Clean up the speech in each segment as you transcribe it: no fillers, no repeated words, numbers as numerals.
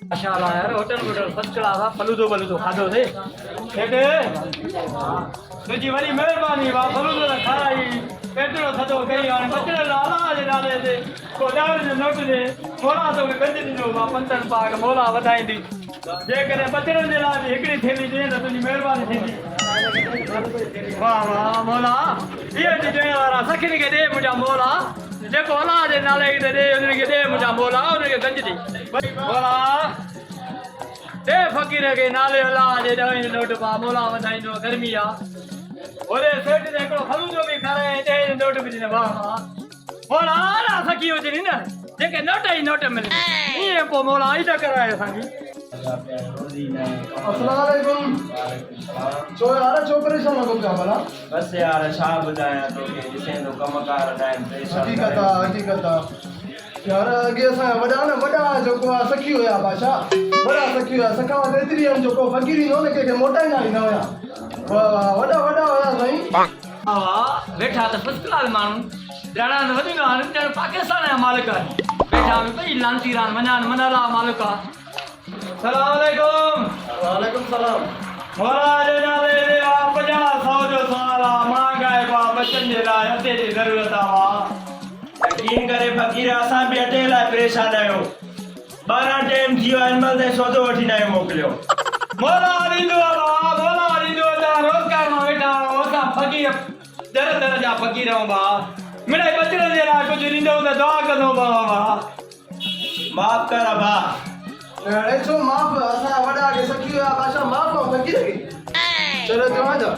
माशाल्लाह यार hotel first class आ फलूदो बलूदो खाधो थे हेठे तुझी वरी महिरबानी वा फलूदो खाराई पेट्रो थदो कई हाणे बचल अल्लाह जे नाले ते को ॾाढो जो नोट दे मोला तो गंज ॾिनो वा पंतन पाक मोला वधाईंदी जेकॾहिं बचड़नि जे लाइ हिकिड़ी थैली ॾे त तुंहिंजी महिरबानी थींदी वाह वाह मोला इहे ॾियण वारा सखिनी खे ॾे मुंहिंजा मोला जेको अलाह जे नाले ते ॾे उनखे ॾे मुंहिंजा मोला उनखे गंज ॾे मोला ॾे फ़क़ीर खे नाले अलाह जे ॾह नोट पा मोला वधाईंदो गर्मी आहे ओॾे सेठ ते हिकिड़ो फलूदो बि खाराए ॾह नोट बि ॾिनो वाह वाह मोला अला सखी हुजनि न जेके नोट ई नोट मिलनि ईअं पोइ मोला ई त कराए असांजी अस्सलाम वालेकुम छो यार छो परेशान हो गया भला बस यार छा बुधाया तो के जिसे तो कमकार टाइम परेशान हकीकत यार अगे असा वडा न वडा जो को सखी होया बादशाह वडा सखी होया सखावत एतरी हम जो को फकीरी नो ने के मोटा ना ना होया वाह वडा वडा होया सही वाह वेठा त फर्स्ट क्लास माण्हू ॼाणा न वधी न हाणे पाकिस्तान जा मालिक वेठा भई लांती रान वञान मनाला मालिक सलाम अलैकुम वालेकुम सलाम मोला जे नाले ते 50 100 जो सवाल महंगाई बा बचन जे लाइ अते जी ज़रूरत आहे यकीन करे फकीर असां बि अटे लाइ परेशान आहियूं 12 टाइम थी वियो हिनमहिल ताईं सौदो वठी न आहियो मोकिलियो मोला ॾींदो रोज़गार मां वेठा असां फ़क़ीर दर दर जा फ़क़ीर आहियूं भाउ मिड़ई बचड़नि जे लाइ कुझु ॾींदो त दुआ कंदो भाउ माफ़ कर भा अरे छो माफ असा वडा के सखी होया बादशाह माफ हो फकीर की चलो तो आ जा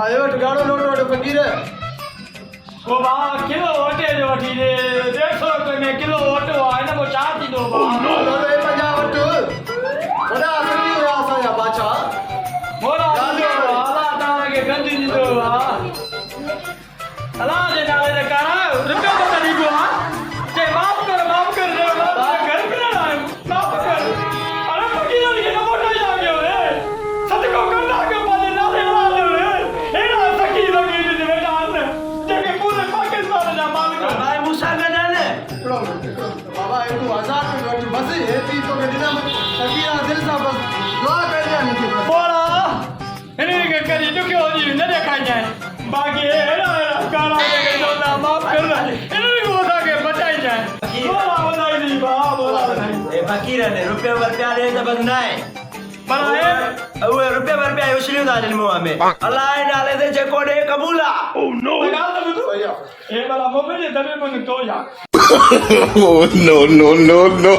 आयो गाड़ो नोट फकीर ओ बा किलो वटे जो वठी दे 150 रुपए में किलो वटो आहे न को छा थींदो बा नो रे 50 वट वडा सखी होया असा या बादशाह मोला अल्लाह ताला के गंज दींदो बा अल्लाह जे नाले ते करा रुपयो तो ॾींदो आ जे माफ कर रे घर में ना माफ कर अरे फकीर के न मोटा जा गयो रे सदको करना के पाले नाले ला दे रे एड़ा सखी लगी जे बेटा ने जेके पूरे पाकिस्तान जा मालिक भाई मूसा गडाने बाबा एक 1000 रुपए बस ये पी तो के दिन सखीरा दिल सा बस दुआ कर दे मुझे बोला इन्हें के करी दुखियो जी न देखाई जाए बाकी एड़ा काला के जोना माफ कर इन्हें को के बचाई जाए बोला बताई दी बा बोला ए फकीर ने रुपया रुपया दे त बस नाए पर उहे रुपया रुपया उछलियो था दिन मुंह में अल्लाह नाले ते जेको दे कबूला ओ नो ए वाला मोबाइल दबे मन तो या Oh, no, no, no, no.